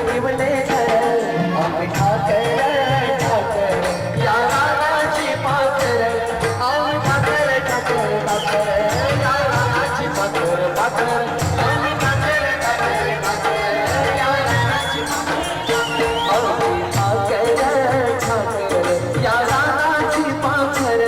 निवले आम्ही ठाकर ठाकर या रानाची पाखर आम्ही ठाकर ठाकर ठाकर या रानाची पाखर पाखर आम्ही ठाकर ठाकर ठाकर या रानाची आम्ही ठाकर ठाकर या रानाची पाखर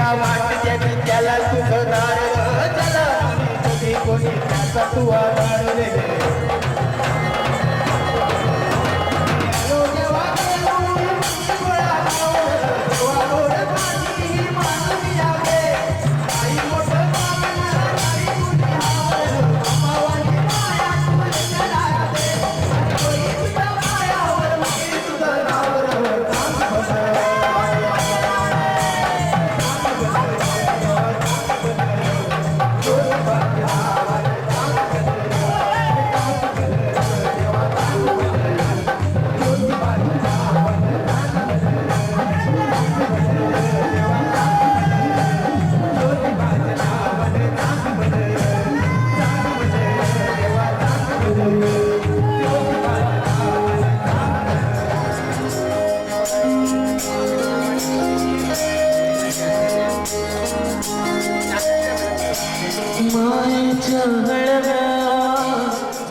तुझ्या वाटत्या त्याला तुझं दार त्याला कधी कोणी त्याचा तू आधार रे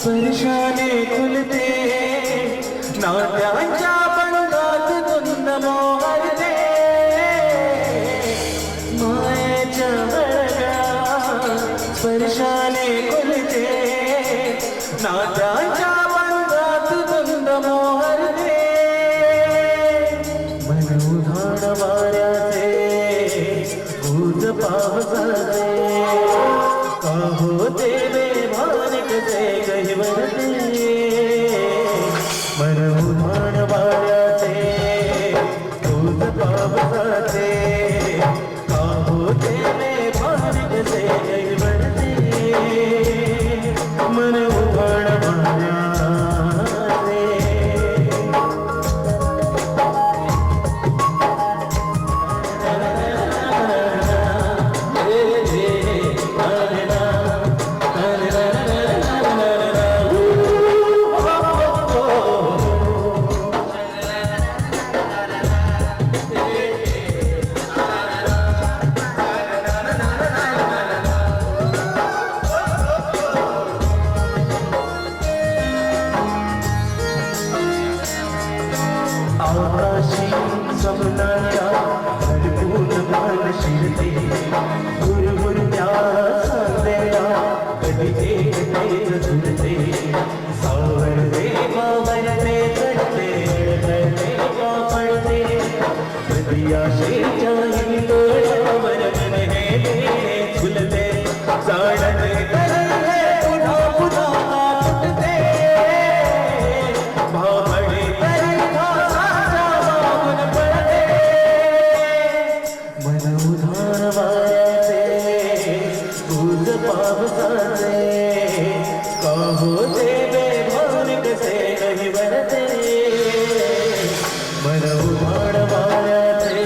स्पर्शाने खुलते नात्यांच्या बंधात धुंद मोहरते मायेच्या हळव्या स्पर्शाने खुलते नात्यांच्या बंधात धुंद मोहरते मन उधाण वाऱ्याचे भूत पावसाचे का होते कसे गहिवरते मन उधाण वाऱ्याचे दूध पावसाचे का होते भान कसे गहिवरते मन उधाण वाऱ्याचे आकाशी स्वप्नाच्या हरपून मान शिरते गुरगुरत्या सांगल्या कधी एक झुलते सावरते बावरते चढते अडकळते पडते कधी आशेच्या हिंदोळ्यावर मन हे झुलते जाणते तरंगे पुन्हा पुन्हा फुटते भावडे मन उधाण वाऱ्याचे दूध पावसाचे का होते बेभान कसे गहिवरते मन उधाण वाऱ्याचे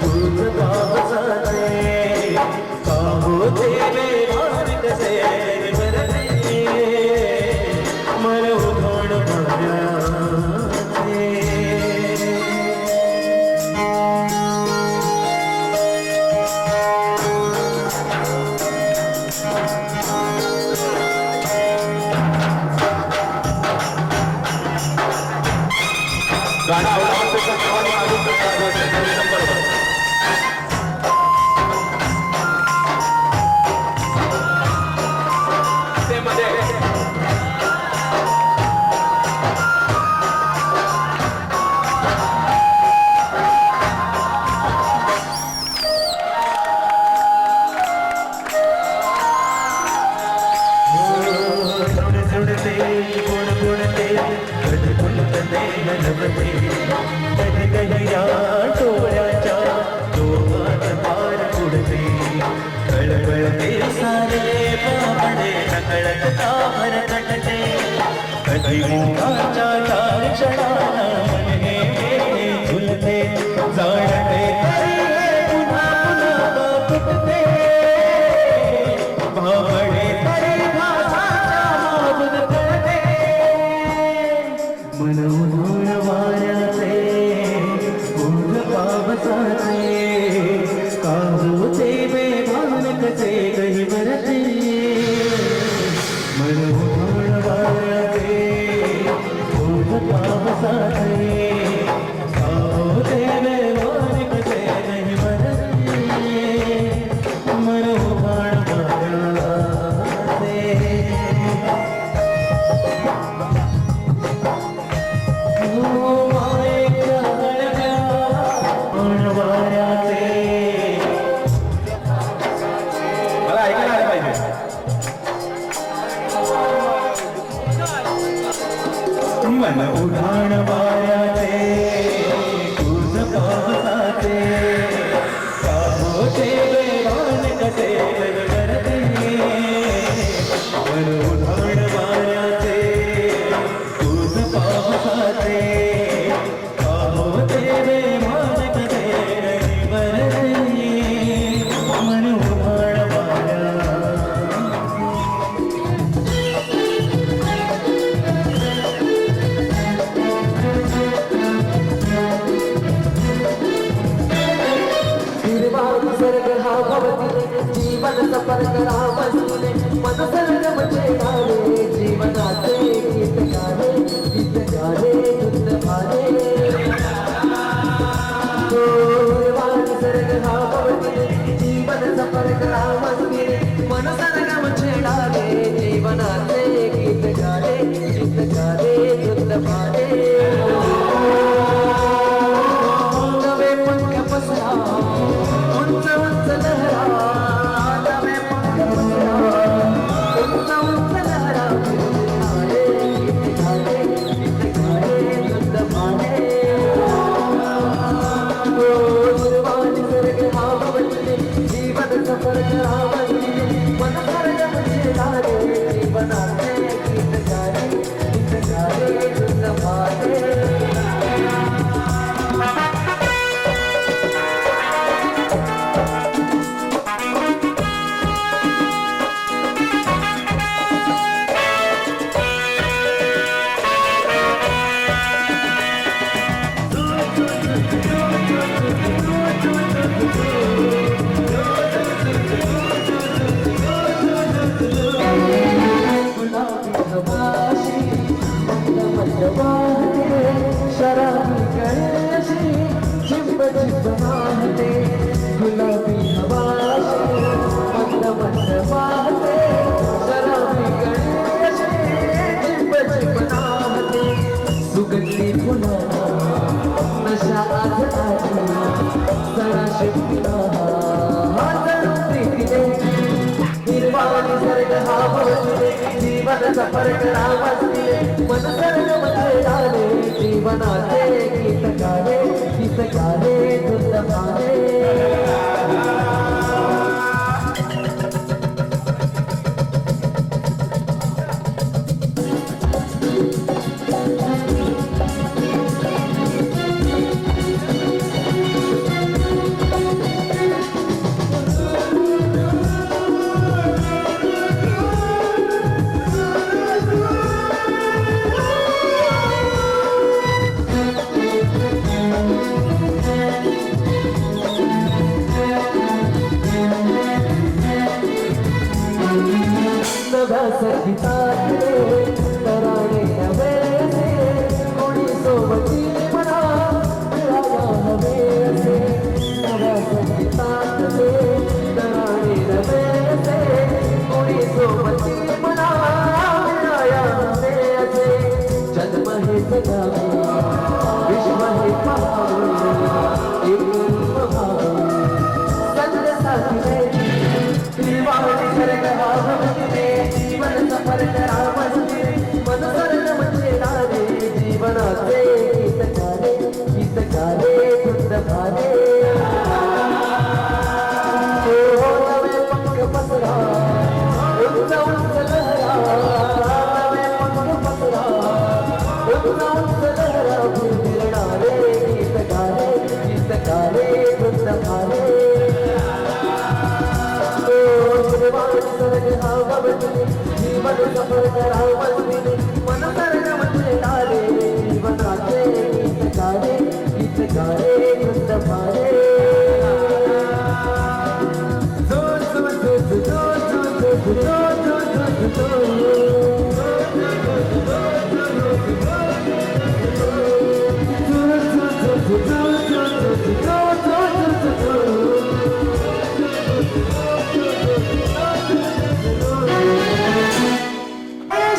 दूध पावसाचे का होते बेभान कसे गहिवरते मन उधाण वाऱ्याचे गाणं आवडतं तर सर्वांनी आवडतं नंबर ते मध्ये जुडते गुण गुणते कधी गुणते गणपते कधी कधी टोळ्याच्या दोघात पार उडते कळकळते सारे पापडे नकळत काभर कटते कधी मुखाच्या चार क्षणाला मन हे झुलते जाणते पुन्हा पुन्हा फुटते भावडे तरी मन उधाण वाऱ्याचे दूध पावसाचे का होते बेभान कसे गहिवरते मन उधाण वाऱ्याचे दूध पावसाचे का होते बेभान कसे गहिवरते वाऱ्याचे मला ऐकायला आलं पाहिजे. मन उधाण वाऱ्याचे तुझ पावसाचे का होते वेगान कसे करते मन उधाण वाऱ्याचे तुझ पावसाचे का होते वेगान कसे करते मन उधाण वाऱ्या निसर्ग हा भवती जीवन सफर करा मस्तीने मन सर्ग म्हणजे गाणे जीवनाचे गीत गाणे गीत गाणे शुद्ध गाणे निसर्ग हा भवती जीवन सफर करा मस्तीने मन सर्ग म्हणजे गाणे जीवनाचे गीत गाणे गीत गाणे शुद्ध गाणे नवे पंख पसरा उंच उंच लहरा नवे पंख पसरा उंच उंच लहरा गीत गाणे गीत गाणे शुद्ध गाणे निसर्ग हा भवती जीवन सफर करा मस्तीने मन सर्ग म्हणजे गाणे जीवनाचे गीत गाणे शुद्ध गाणे शराबी गणेशी चिंब चिंब वाहते गुलाबी हवाशी मंद मंद वाहते शराबी गणेशी चिंब चिंब वाहते सुगंधी फुलांना नशा आज आली सणा शिवला हातळून प्रीतीने हिरवा निसर्ग हा भवती जीवन सफर करा मस्तीने मन सर्ग मध्ये गाणे जीवनाचे गीत गाणे शुद्ध गाणे नव्या संगीतातले तराणे नवेसे कोणी सोबती म्हणा मिळाला नवेसे नव्या संगीतातले तराणे नवेसे कोणी सोबती म्हणा मिळाया नवेसे जन्म हे जगावे विश्व हे पाहावे एक भावे संत साथीने निसर्ग हा भवतीने जीवन सफर करा मस्तीने मन सर्ग म्हणजे गाणे जीवनाचे गीत गाणे शुद्ध गाणे नवे पंख पसरा उंच उंच लहरा नवे पंख पसरा उंच उंच लहरा फिरणारे गीत गाणे शुद्ध गाणे निसर्ग हा भवती जीवन सफर करा मस्तीने मन सर्ग म्हणजे गाणे जीवनाचे गीत गाणे शुद्ध गाणे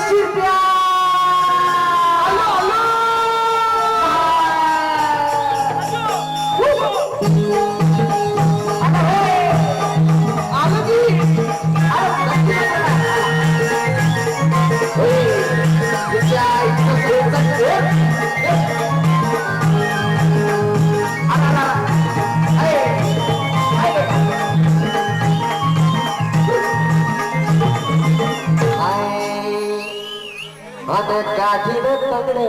शिरप्या घोंगडे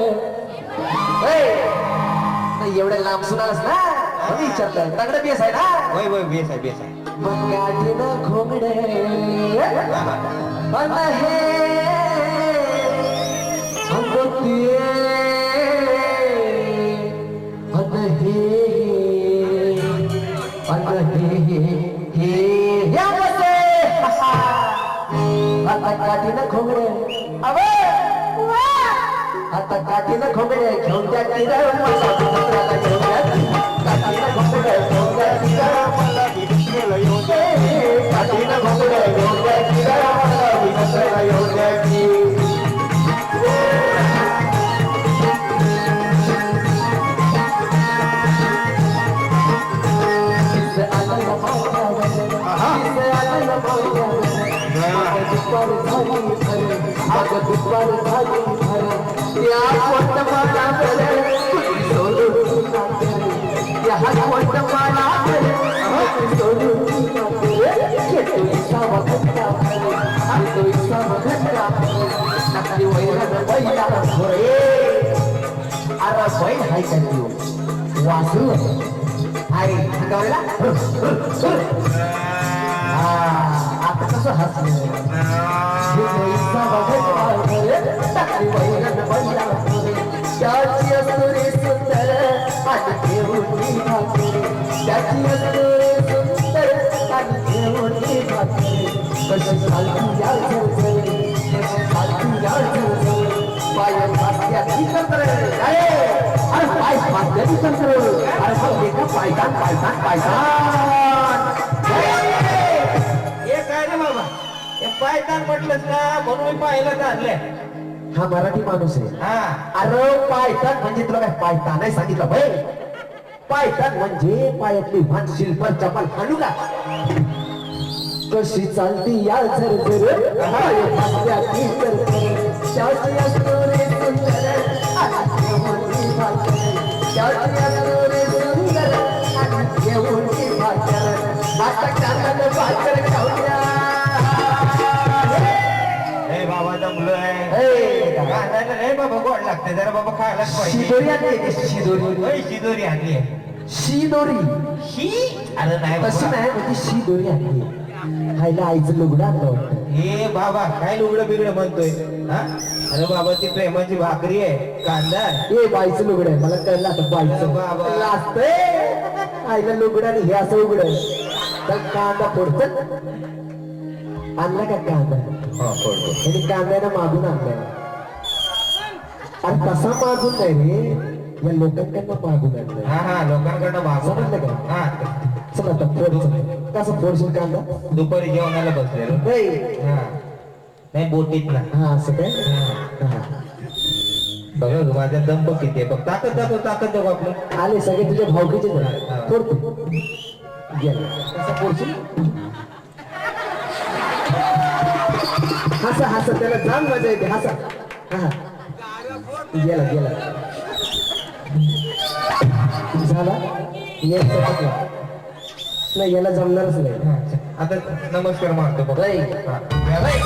नाही एवढ्या लांब सुनास ना म्हणून विचारलं तगडं बेस आहे ना वय वय बेस आहे बेस आहे मग गाडीनं घोंगडे पण हे अंगोतीये अन हे या बसे आता काठीनं घोंगडे अबे आता काठीनं घोंगडे घेऊन त्या किरण मला दुसऱ्याला घेऊन द्या काठीनं घोंगडे घेऊन त्या किरण मला दुसऱ्याला येऊन द्या काठीनं घोंगडे घेऊन त्या किरण मला दुसऱ्याला येऊन द्या वासू अरे आता कसं हसलं त्याची असुरे सुंदर आणि घेऊन त्याची असुरे सुंदर आणि घेऊन कशी चालती या झरझरी कशी चालती या झरझरी पाय वाचत्याची तंत्र अरे पाय वाचत्याची तंत्र अरे बघ एका पायदान पायदान पायदान काय रे बाबा हे पायतान म्हटलंच ना म्हणून मी पाहायला काढलंय हा मराठी माणूस आहे हा अरे पायतान म्हणजे तुला काय पायतान नाही सांगितलं भाई पायतान म्हणजे पायातली भान शिल्प चपल हाणू का कशी चालती या झरझर पाय वाचत्याची तंत्र शाची असुरे सुंदर आणि घेऊन शाची असुरे सुंदर आणि घेऊन आता कानाला पाचर खाऊया हे बाबा जमलोय गाण्याला रे बाबा गोड लागते जरा बाबा खायलाच पाहिजे शिदोरी आणली शिदोरी होय, शिदोरी आणली शिदोरी ही अरे नाही तशी बाबा. नाही म्हणजे शिदोरी आणली खायला आईचं लुगडं आणलं वाटतं हे बाबा काय लुगडं बिगडं म्हणतोय हा अरे बाबा ती प्रेमाची भाकरी आहे कांदा आहे. ए बाईचं लुगडं आहे मला कळलं आता बाईचं बाबा. लाजतंय आईला लुगडं आणि हे असं उघड तर कांदा फोडत आणला का कांदा आणि कांद्यानं मागून आणलाय आणि तसा मागून नाही रे या लोकांकडनं मागून आणलाय हा हा लोकांकडनं समजलं भागवलं का? हा चला आता फोड कसं फोडशील कांदा दुपारी जेवणाला बसलेलो नाही हा नाही बोटीत ना हा असं काय हा. बघ माझा दंब किती आहे बघ ताकद दाखव आपलं आले सगळे तुझ्या भावकीचे फोडतो गेला कसं फोडशील हसा हसा त्याला जाम मजा येते हसा हा गेला गेला झाला एक चटकला नाही याला जमणारच नाही हा, आता नमस्कार मारतो बघ नाही. हा. नाही.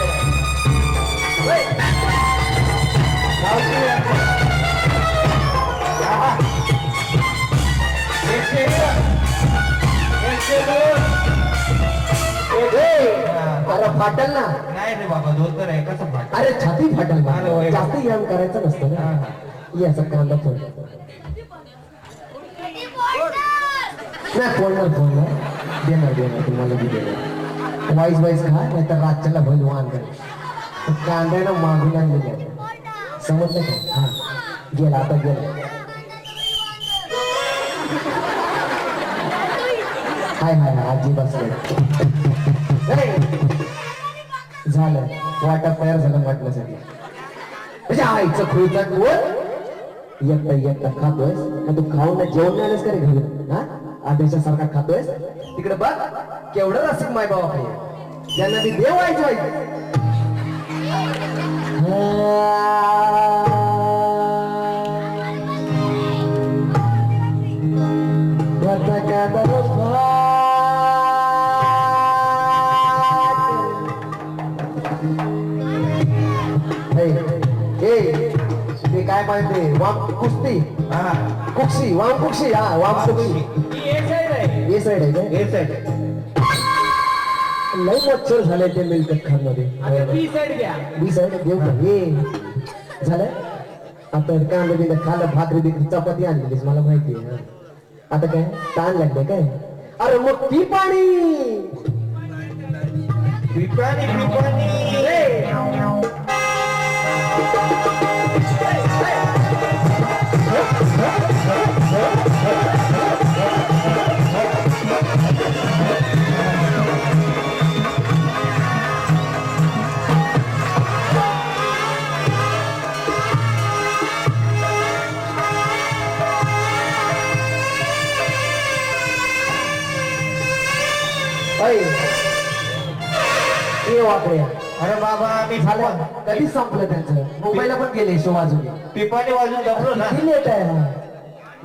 एकशे दोन. अरे फाटल ना नाही रे बाबा धोतर आहे कसं फाट अरे छाती फाटल ना. अरे होय. जास्त व्यायाम करायचा नसतो ना हा, याचा कांदा फोड नाही फोडणार देणार तुम्हाला बी देणार वाईस खा नाही तर रातच्याला भलवान कर कांद्यानं मागून आणलेलं आहे समजलं का हा गेला आता गेला हाय आजी बसले झालं वाटप तयार झालं वाटण्यासाठी म्हणजे आईचं खुळचा कोण एकटा खातोयस मग तू खाऊन जेवण नाही आलंस का रे घरी हा आदेशासारखा खातोयस तिकडे बघ केवढं रसिक माय बाबा आहे त्यांना ती देव व्हायचं मी काय माहिती वाम कुस्ती हा कुक्षी वाम कुक्षी हा वाम कुक्षी ही एक साईड आहे हे साईड आहे काय एक साईड लई मच्छर झाले ते मिल्क खान मध्ये आता ती साईड घ्या बी साईड देऊ का हे झालं आता कांदा बिंदा खाल्लं भाकरी बिकरी चपाती आणलीस मला माहिती आहे हा. आता काय ताण लागले काय अरे मग ती पाणी पिपाणी ये वाकड्या अरे बाबा मी झालं कधी संपलं त्यांचं मुंबईला पण गेले शो वाजून पिपाणी वाजून जमलो ना किती लेट आहे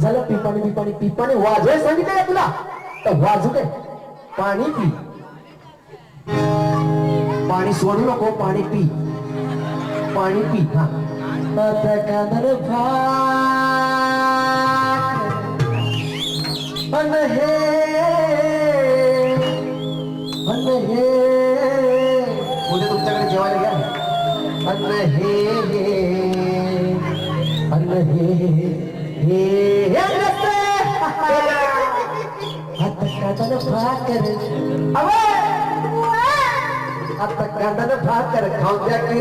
झालं पिपाणी वाजवाय सांगितलं का तुला तर वाजू काय पाणी पी पाणी सोडू नको पाणी पी हा आता कांदर हे उद्या तुमच्याकडे जेवायला घ्या अन्न हे आता कांदा भाकर खाऊ द्या की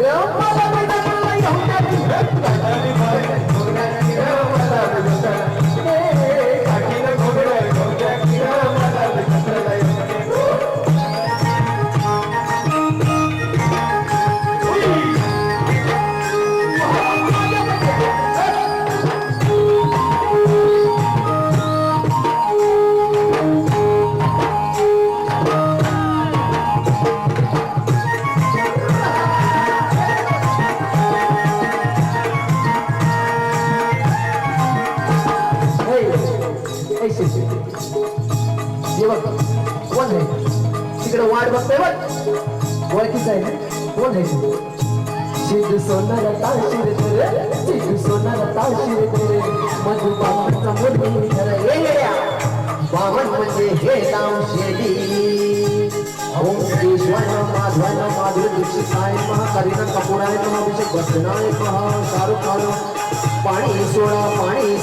कोण आहे तिकडे वाट बघतोय बघ ओळखीच आहे ना कोण आहे सिद्ध सोनाला ताशिर सिद्ध सोनाला ताशिर मधुबाचा मुली बावन म्हणजे हे नाव शेली ओंकेश्वर माधवन माधुर दीक्षिताय महाकारीन कपूराय अभिषेक बच्चनाय शाहरुख खान पाणी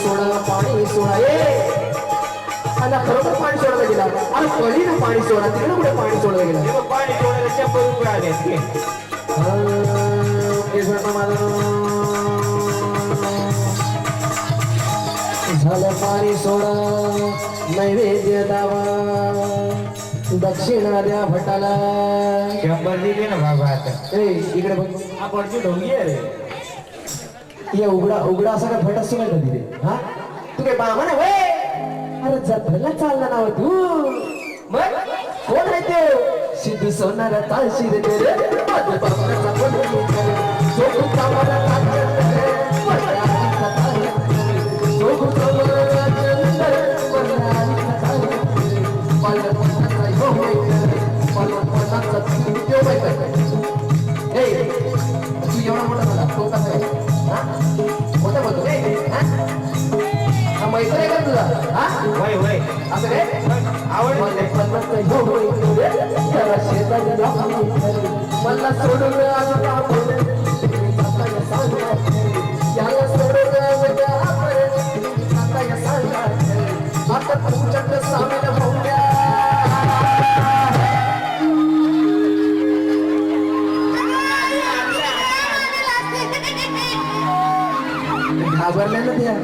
सोडा ये मला खरोखर पाणी सोडायला गेला अरे कधी ना पाणी सोडा तिकडे कुठे पाणी सोडायला गेला पाणी सोडायला 100 रुपये आले झालं पाणी सोडा नैवेद्य दावा दक्षिणा द्या भटाला 100 दिले ना बाबा आता इकडे बघ आपण ढोंगी आहे ये उघडा असा काय फट असतो नाही का तिथे हा तू काय बामा ना वे अरे जत्रेला चालला ना तू मग कोण आहे ते सिद्धी सोनारा ताशिर तेरे मधुबाचा मुली जो कुत्ता मला तू एवढा मोठा झाला तो कसा आहे मोठा बोलतो मैत्री आहे का तुझा होय असं काय आवड मला सोडून आता तुमच्याकडे सामील होऊन द्या घाबरले ना त्या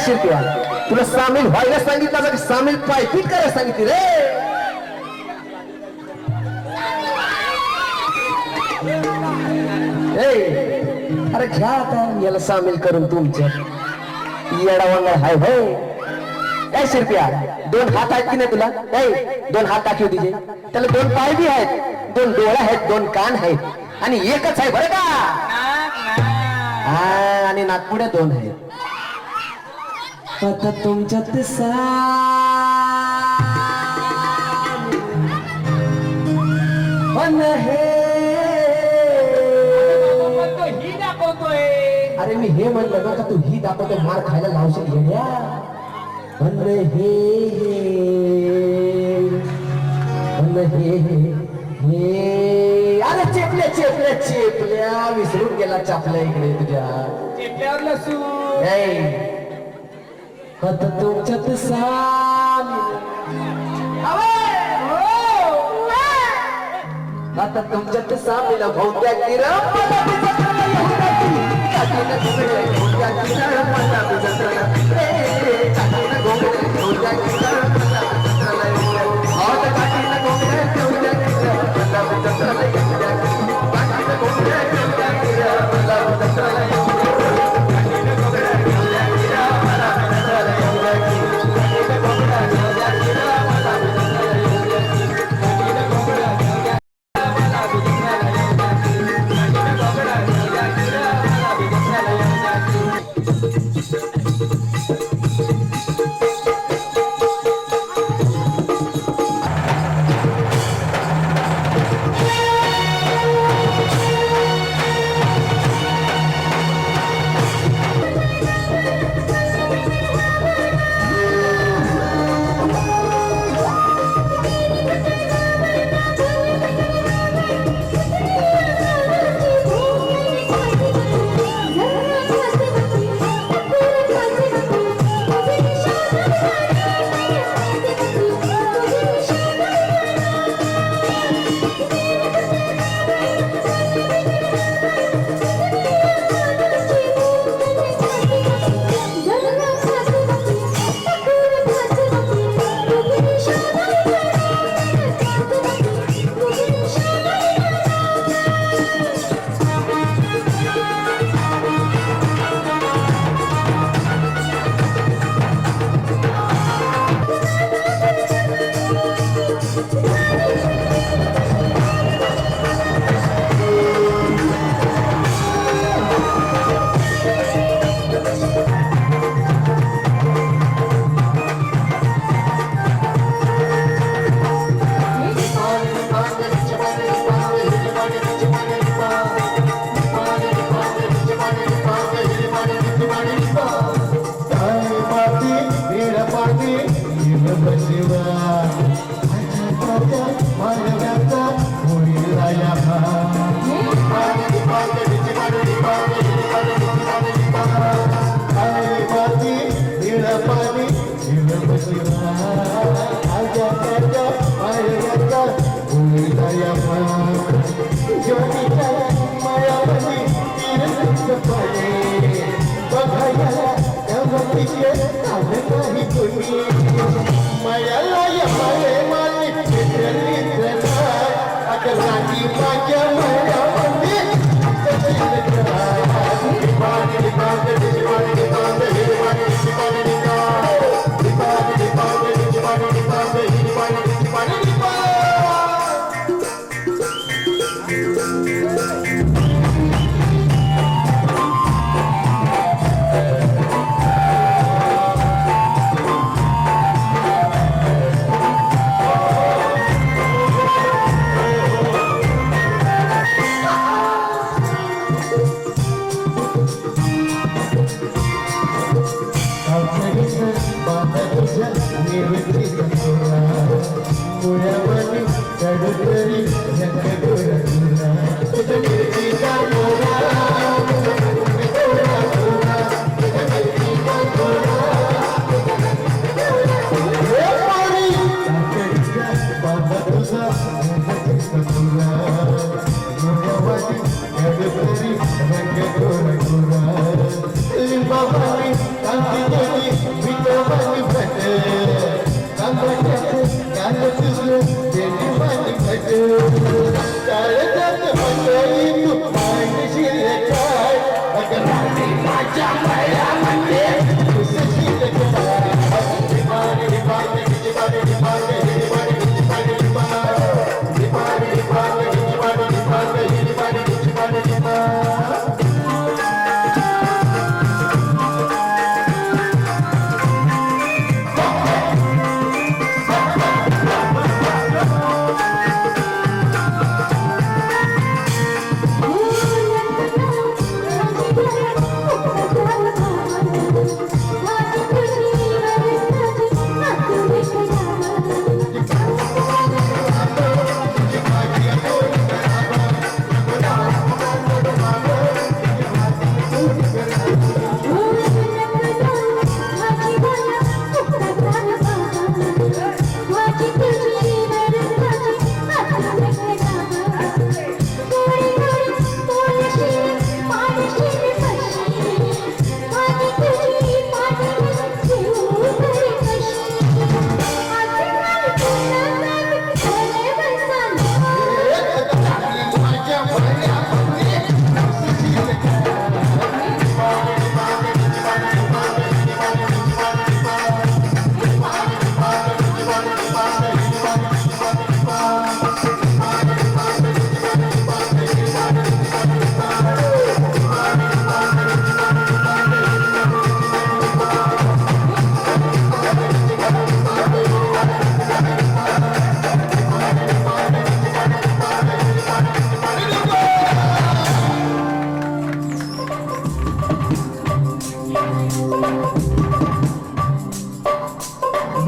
शिरप्या तुला सामील व्हायला सांगितलं का सामील पायपीट करायला सांगितली रे अरे घ्या आता याला सामील करून तुमच्या येडा वांगड हाय भाई काय शिरप्या 2 हात आहेत की नाही तुला दोन हात दाखव तिचे त्याला 2 पाय बी आहेत 2 डोळे आहेत 2 कान आहेत आणि एकच आहे बरं का हा आणि नागपुड्या 2 आहेत आता तुमच्यात मन हे तो ही दाखवतोय. अरे मी हे म्हणलं ना का तू ही दाखवतो मार खायला लावशील येड्या. मन हे अरे चेपल्या चेपल्या चेपल्या विसरून गेला चापल्या इकडे तुझ्या चेपल्यावर लसू. आता तुमच्यात आता तुमच्यात सामील भोवत्या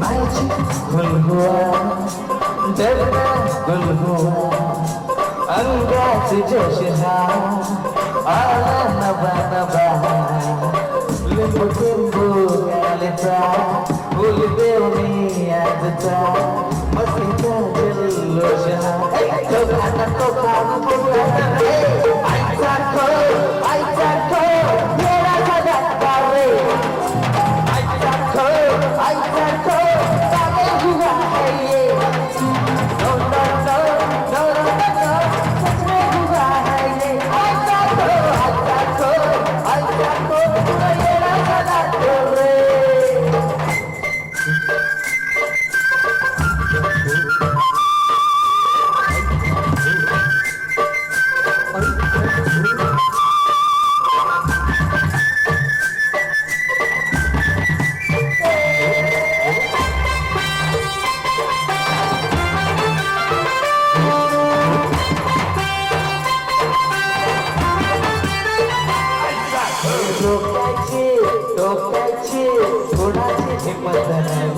माझी गुलगुआ डरना गुलगुआ अंगाचे जोश हा आला नबा नबा लिंबू टिंबू गालीचा फुल देवणी आजचा मस्तीचा जल्लोष हा तो गाणं तो गाणं तो गाणं रे आईचा खो येडा सदा रे आईचा खो सारे हुआ है ये no no no no no no सच में हुआ है ये आईचा खो येडा सदा रे टोकाची कोणाची हिम्मत नाही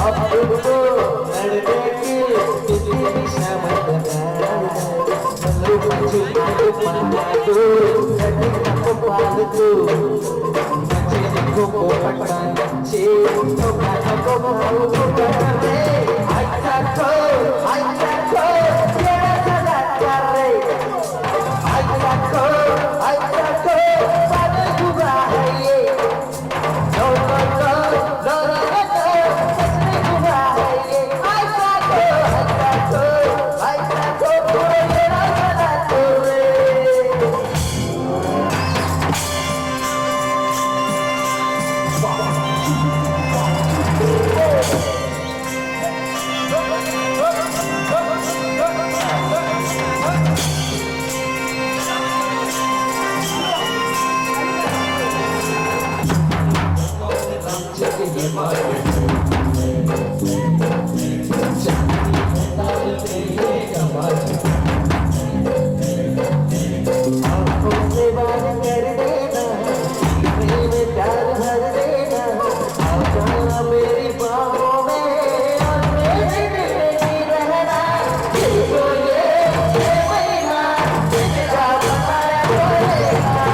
अब तो लढने की किती शामत लोकांची मागू कधी नको पालतू माझे नको पटांची नको नको रे आईचा खो येण्याचा दाता रे आईचा खो सारे हुआ है ये no no no no no no सच में हुआ है ये आईचा खो पूरा येडा सदा रे आँखों से बात कर देना प्रेम प्यार भर देना आ जाना मेरी बाहों में और मेरे दिल में रहना देखो ये महीना तेरा बताया बोलेगा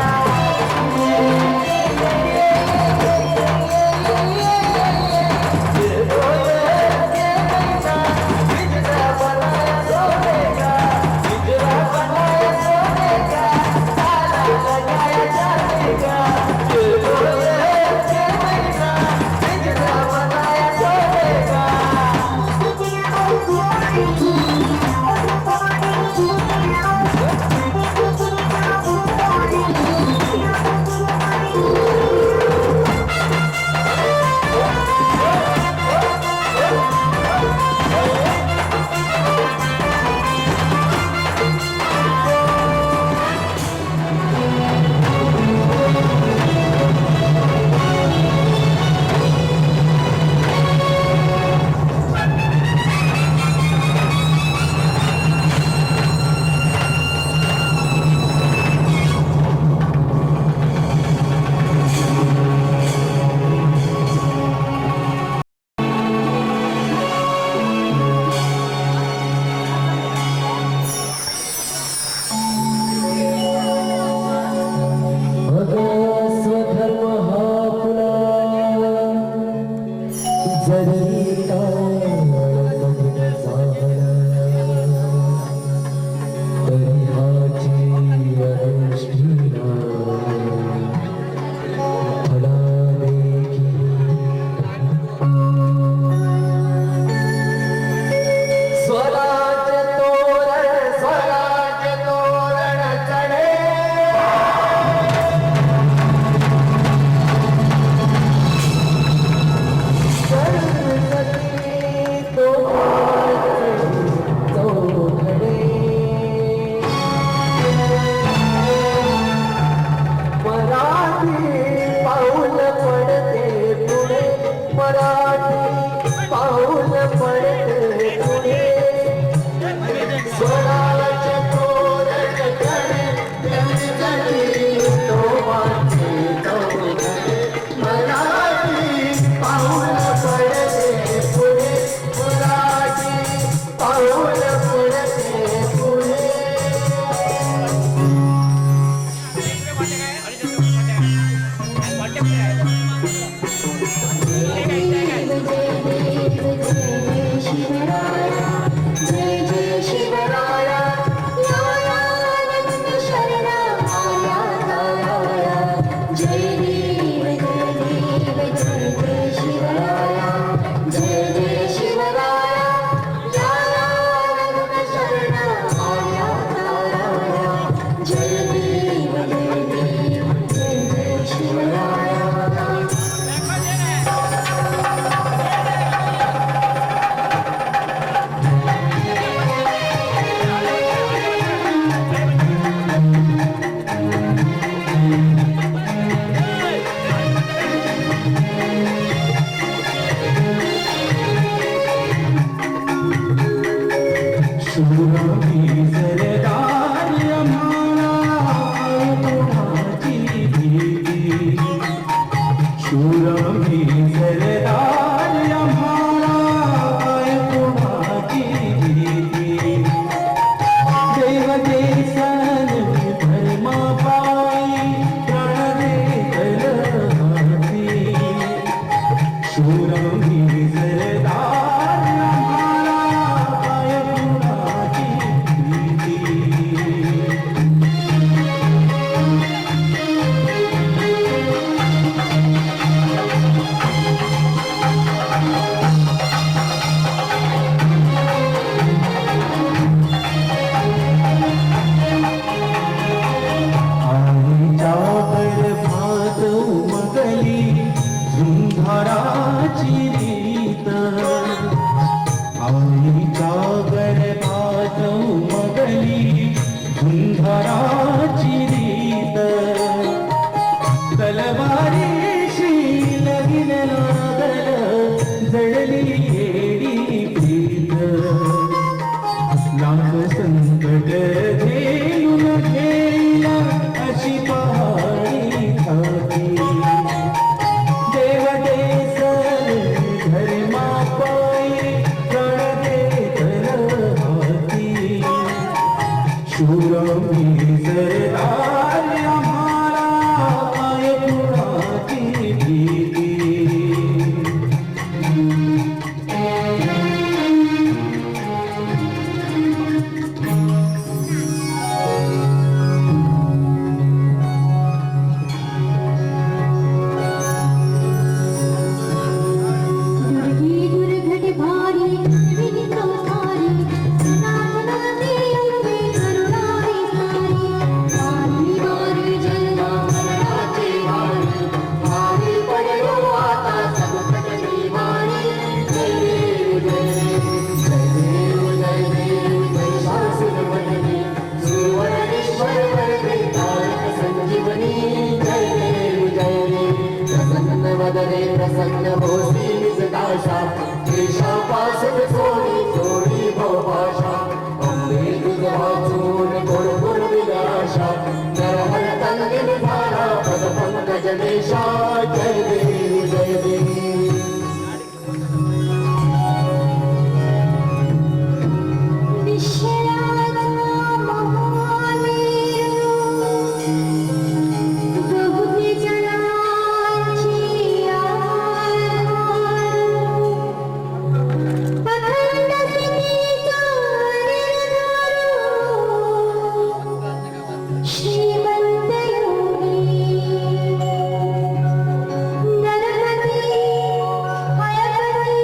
शूरमी सरदार आम्हाला काय कोणाची भीती देव देसन धर्मा पायी प्रण देतल हाती शूरमी सरदार आम्हाला काय कोणाची भीती आईच्या गर्भात उमगली झुंजाराची रीत आईच्या गर्भात उमगली झुंजाराची रीत तलवारीशी लगीन लागल जडली येडी प्रीत लाख संकट घेऊन घेईला अशी पहाडी थाटी देव देसन धर्मा पायी प्रण देतल हाती शूरमी सरदार आम्हाला काय कुणाची भीती दुर्गी दुर्घट भारी विनित सारी नाथनाथे अंबे करुणावे सारी वारी वारी जन्मा मरणाचे वारी भारी पडलो आता संकट निवारी जय देव जय देव जय देव महिषासुर मर्दिनी सुवर्णेश्वर वरदे तारक संजीवनी जय देव प्रसन्न वदने प्रसन्न होसी निज दाशा केशा पाशद सोडी सोडी भवभाषा अंबे तुझ वाचून कोरपुर विलाशा नरहर तंगिन धारा पद पंकज देशा जय देव जय देव विश्वराजा महावीर बहुते जनाची अखंड सिद्धीचा निर्धारू श्रीमंत योगी नरपती हयपती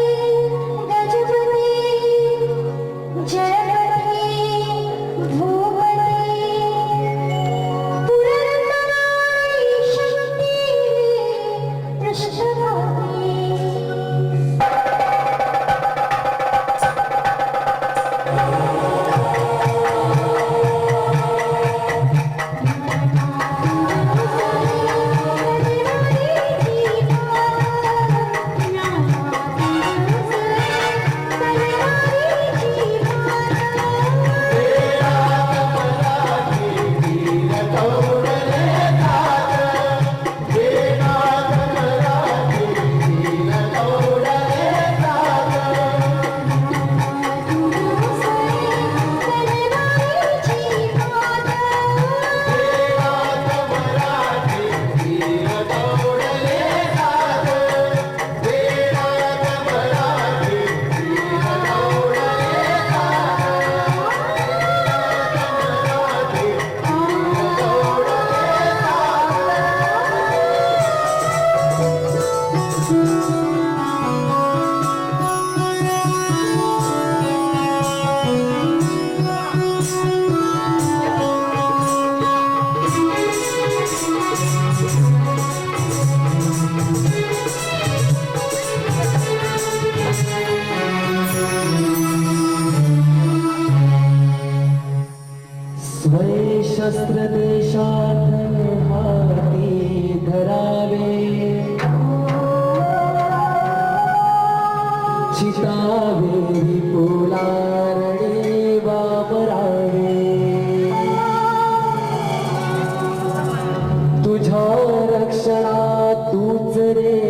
गजपती जयपती भूपती पुरंदराई शक्ती पृष्ठभागी शस्त्र देशात हाती धरावे चितावे पोलारडे वापरावे तुझ्या रक्षणात तूच रे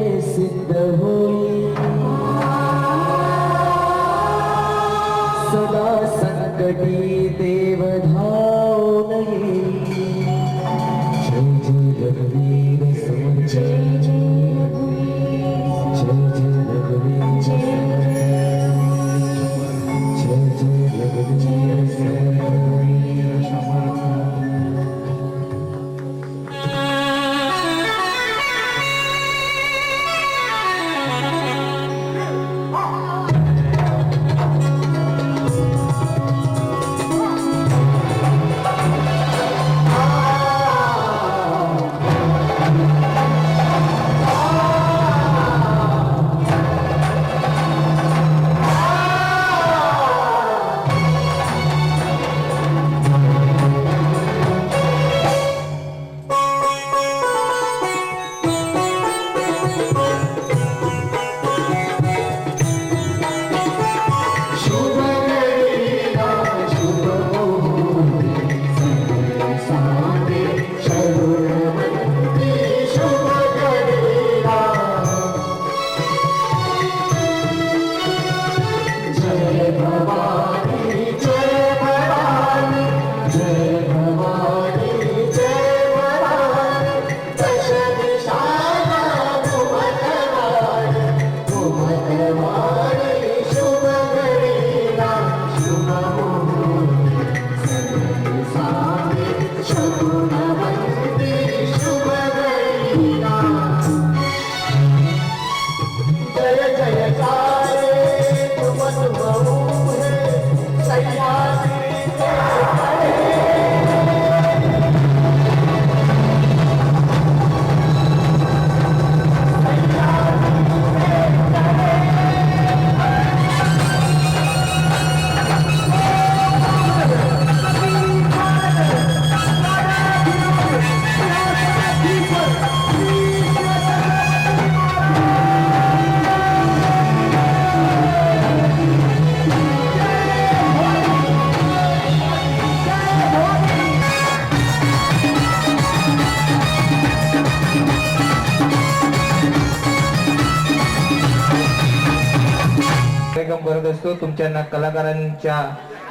असतो तुमच्या कलाकारांच्या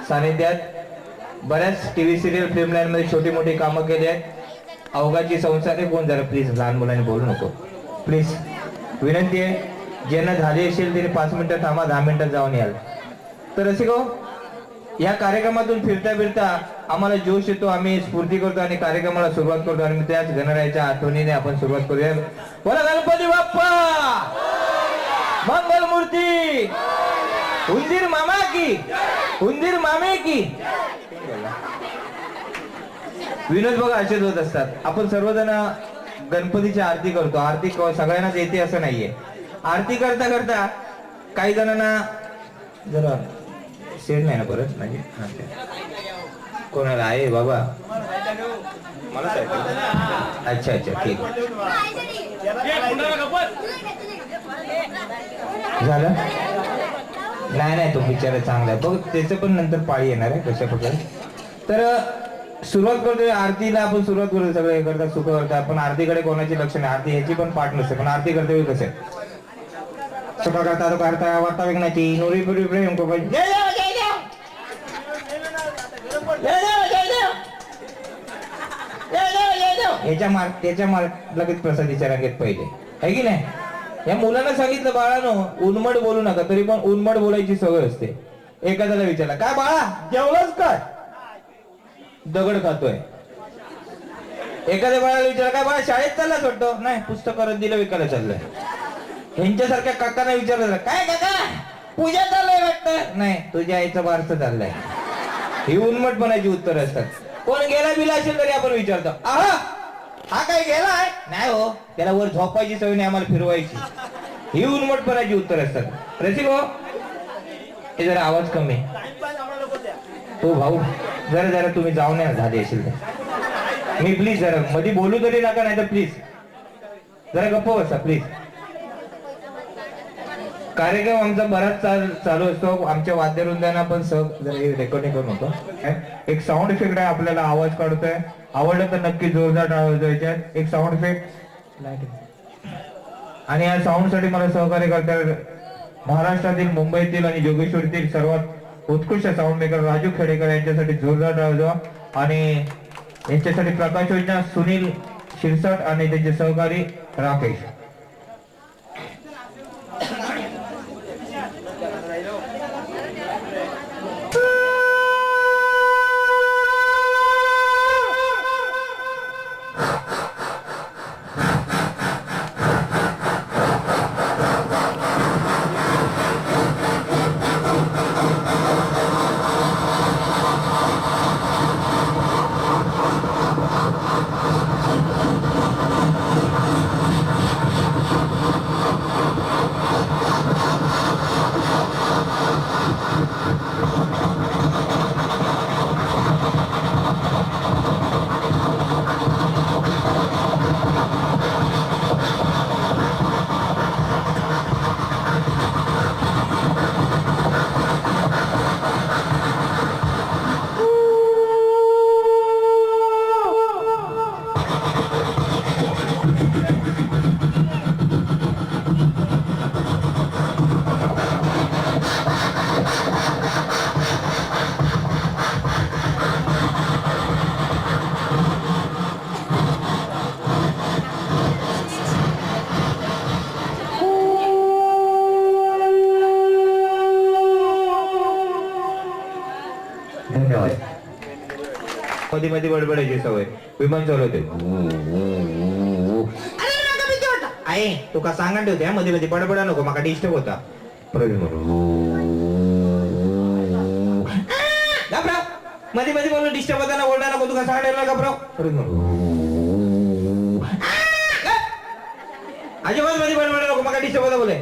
सानिध्यात बऱ्याच टीव्ही सिरियल फिल्म लाईन मध्ये छोटी मोठी कामं केली आहेत. अवघाची संसार आहे. कोण जरा प्लीज लहान मुलांनी बोलू नको प्लीज, विनंती आहे. ज्यांना झाली असेल त्यांनी 5 मिनिटं थांबा, 10 मिनिटात जाऊन याल. तर रसिको, या कार्यक्रमातून फिरता फिरता आम्हाला जोश येतो, आम्ही स्फूर्ती करतो आणि कार्यक्रमाला सुरुवात करतो आणि त्याच गणरायाच्या आठवणीने आपण सुरुवात करूया. बोला गणपती बाप्पा, मंगल मूर्ती, उंदीर मामा की, उंदीर मामे की. विनोद बघा असेच होत असतात. आपण सर्वजण गणपतीची आरती करतो. आरती सगळ्यांनाच येते असं नाहीये. आरती करता करता काही जणांना जरा शेर नाही ना परत म्हणजे कोणाला आहे बाबा मला अच्छा अच्छा ठीक झालं. नाही नाही तो बिचारा चांगला आहे बघ, त्याचं पण नंतर पाळी येणार आहे कशा प्रकारे. तर सुरुवात करतोय आरतीला. आपण सुरुवात करू सगळे करता सुख करता. पण आरतीकडे कोणाची लक्ष नाही. आरती ह्याची पण पाठ नसते. पण आरती करते कसे सुख करता तो करता वार्ता विघ्नाची नोरी पुरी प्रेम को जय देव जय देव जय देव जय देव जय देव जय देव. त्याच्या मार्ग लगेच प्रसादीच्या रांगेत पहिले आहे की नाही. या मुलांना सांगितलं बाळानो उन्मट बोलू नका, तरी पण उन्मट बोलायची सवय असते. एखाद्याला विचारला काय बाळा जेवलंच काय, दगड खातोय. एखाद्या बाळाला विचारला काय बाळा शाळेत चाललाच वाटतं, नाही पुस्तक दिलं विकायला चाललंय. ह्यांच्यासारख्या काकांना विचारलं काय काका पूजा चाललंय वाटतं, नाही तुझ्या आईचं बारसं चाललंय. ही उन्मटपणाची उत्तर असतात. कोण गेला बिला असेल तरी आपण विचारतो आहा हा काय गेलाय, नाही हो त्याला वर झोपायची सवय नाही आम्हाला फिरवायची. ही उन्मटपणाची उत्तर असतात. रसिक हो हे जरा आवाज कमी हो भाऊ, जरा जरा तुम्ही जाऊन या झाले असेल तर. मी प्लीज जरा मध्ये बोलू तरी नका, नाही तर प्लीज जरा गप्प बसा प्लीज. कार्यक्रम आमचा बराच चालू असतो. आमच्या वाद्यवृंदांना पण रेकॉर्डिंग करून होतो. एक साऊंड इफेक्ट आहे, आपल्याला आवाज काढतोय. आवडलं तर नक्की जोरदार टाळायचं. याच्यात एक साऊंड इफेक्ट आणि या साऊंड साठी मला सहकार्य करतात महाराष्ट्रातील, मुंबईतील आणि जोगेश्वरीतील सर्वात उत्कृष्ट साऊंड मेकर राजू खेडेकर यांच्यासाठी जोरदार टाळायचं. आणि यांच्यासाठी प्रकाश योजना सुनील शिरसाट आणि त्यांचे सहकारी राकेश. मध्ये मध्ये बडबडायची सवय. विमान चालवते आहे तू का सांगा ठेवते मध्ये मध्ये बडबडा नको माका डिस्टर्ब होता. मध्ये मध्ये बोलून डिस्टर्ब होता ना, ओरडा नको, तू का सांगा घाबराव. अजिबात मध्ये बडबडा नको माका डिस्टर्ब होता बोले.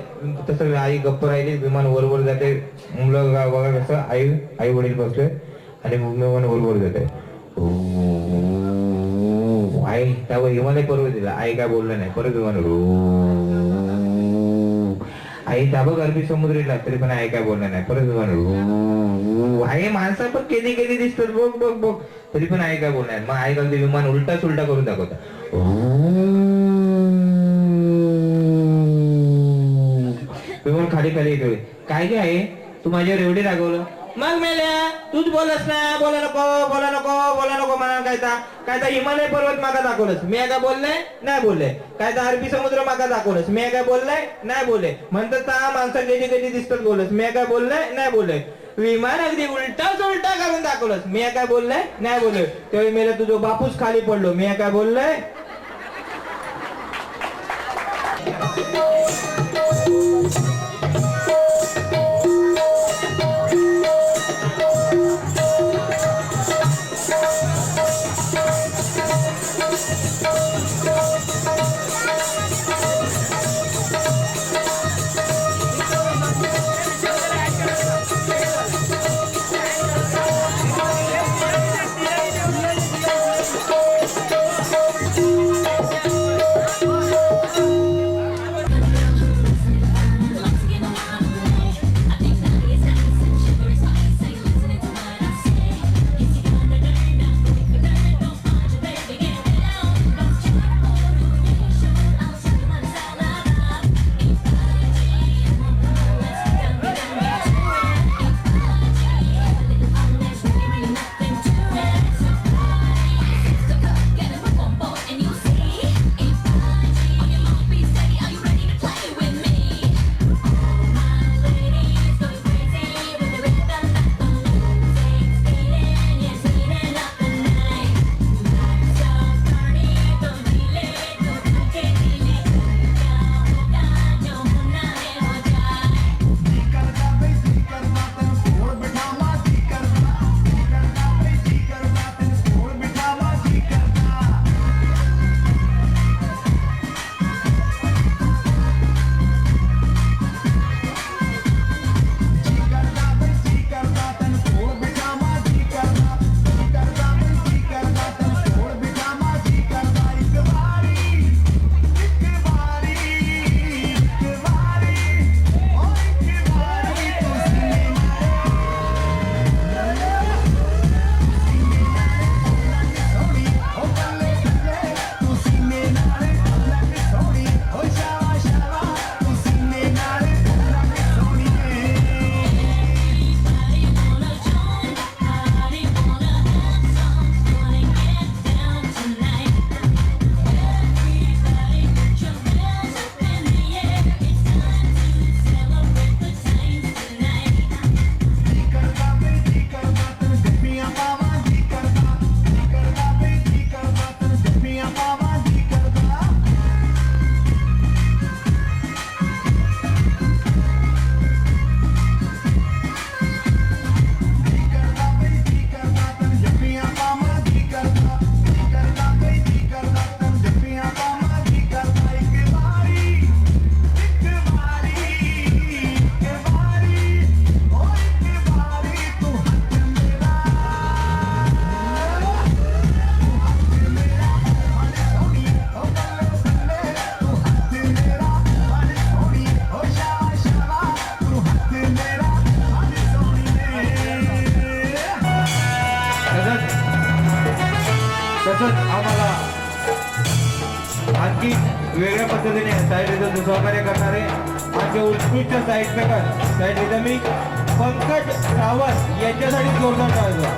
तसं आई गप्प राहिली. विमान वर जाते. मुलं बघा कसं आई वडील बसले आणि विमान वर जाते. आई त्यावर हिमालय पर्वत दिला. आई काय बोललं नाही. परत विमान आई त्याबं अरबी समुद्रीला तरी पण आई काय बोललं नाही. परत विमान आई माणसा पण कधी कधी दिसतात बघ बघ बघ तरी पण आई काय बोलणार. मग आई कधी विमान उलटा सुलटा करून दाखवता. विमान खाली खाली येतोय. काय काय आहे तू माझ्यावर एवढे रागवलं. मग मेल्या तूच बोलस ना, बोला नको म्हणा. काय हिमालय पर्वत मागा दाखवलंस, मी काय बोललंय नाही बोलले. काय अरबी समुद्र मागा दाखवलंस, मी काय बोललंय नाही बोलले. म्हणतात माणसं कधी दिसतात बोलस, मी काय बोललंय नाही बोलले. विमान अगदी उलटा करून दाखवलंस, मी काय बोललंय नाही बोलले. तेव्हा मेला तुझं बापूस खाली पडलो, मी काय बोललंय. आम्हाला आणखी वेगळ्या पद्धतीने साईड रिदम सहकार्य करणारे आमचे उत्कृष्ट साईड रिदमिक पंकज रावत यांच्यासाठी जोरदार टाळ्या.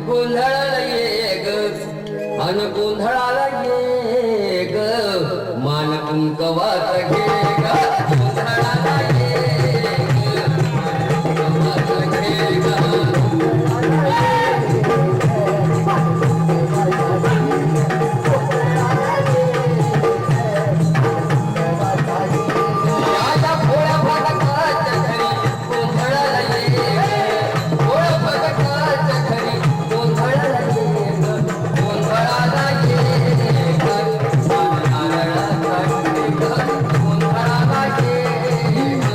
गोंधळाला ये ग अन गोंधळाला ये ग मान कुंकवात घे ग गोंधळाला ये ग मान कुंकवात घे ग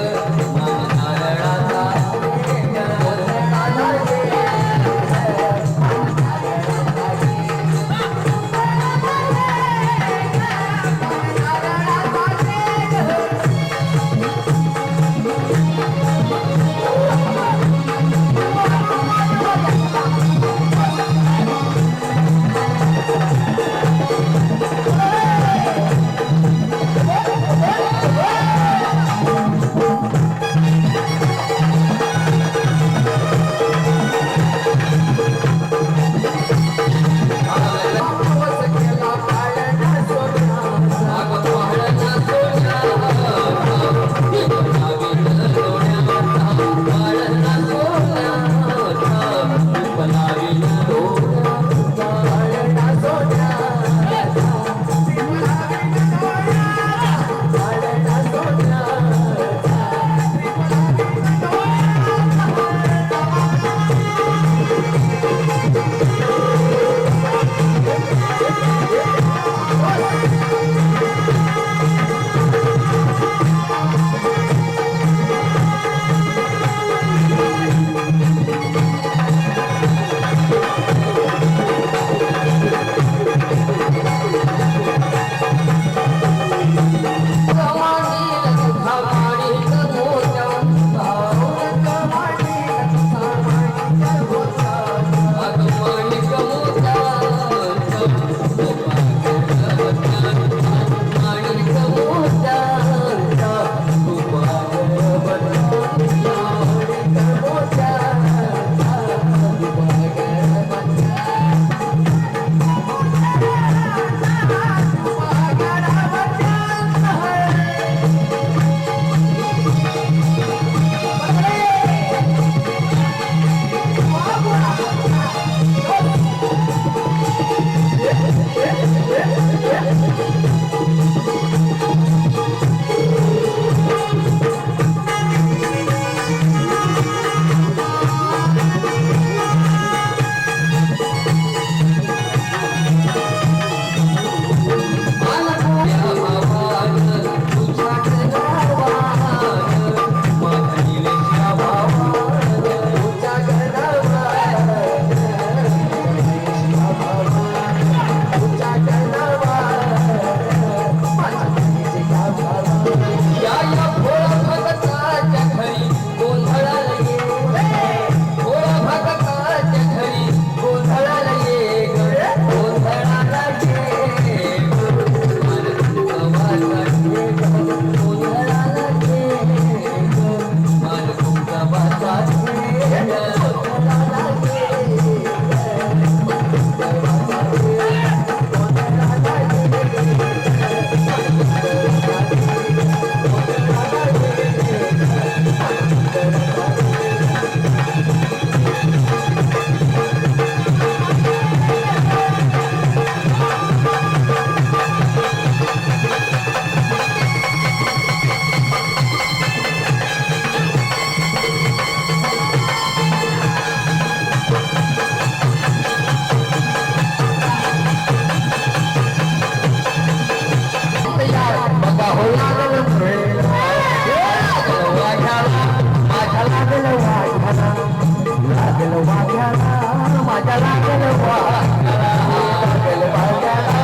हो लागल मुरळीला लागल वाघ्याला माझ्या लागल वाघ्याला लागल वाघ्याला माझ्या लागल वाघ्याला लागल वाघ्याला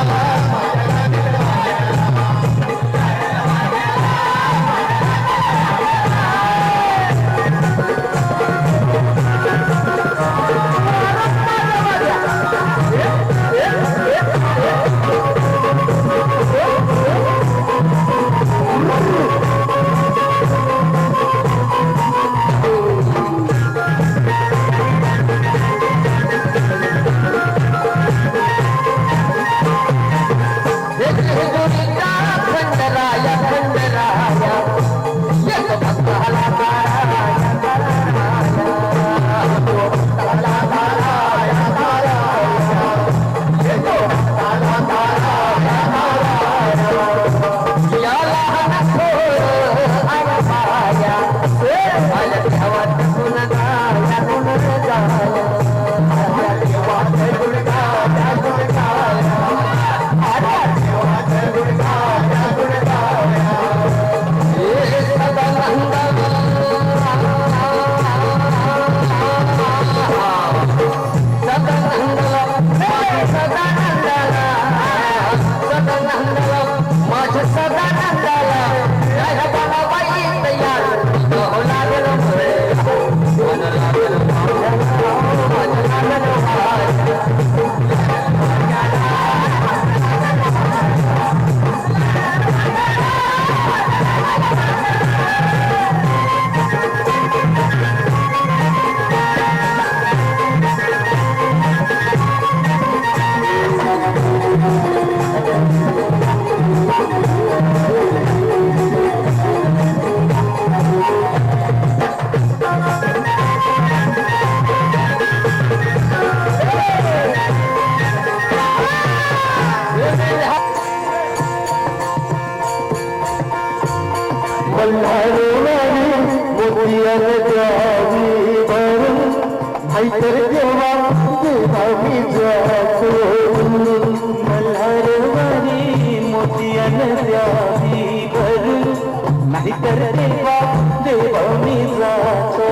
नाहीतर देवा देवा मी जातो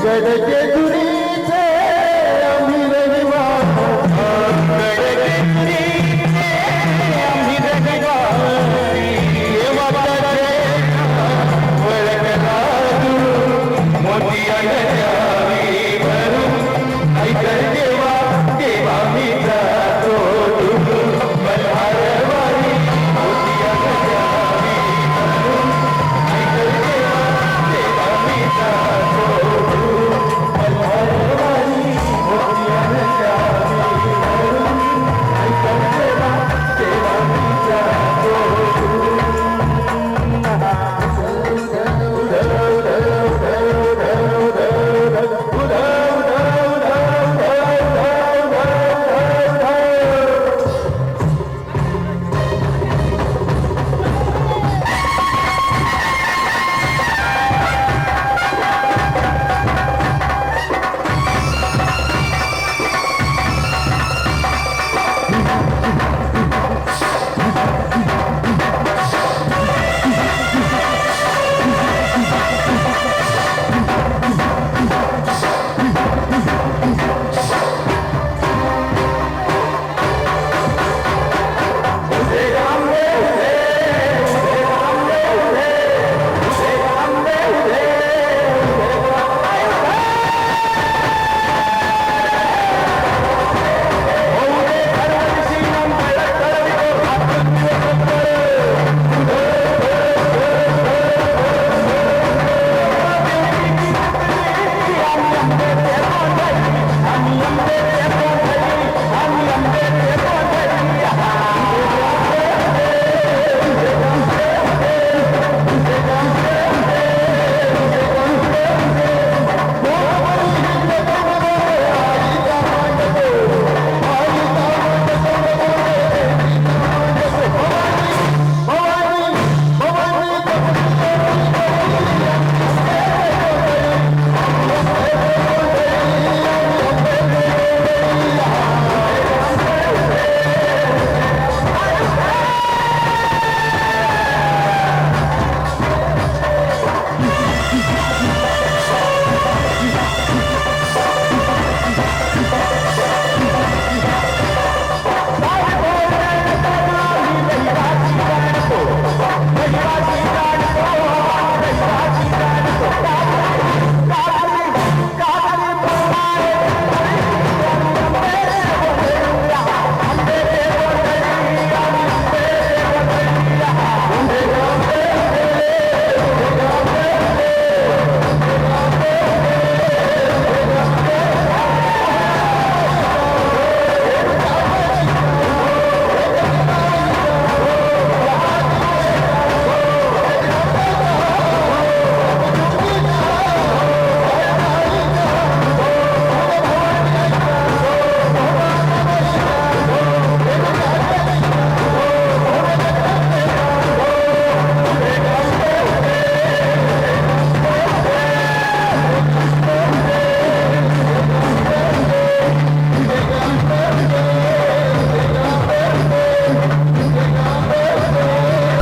गडके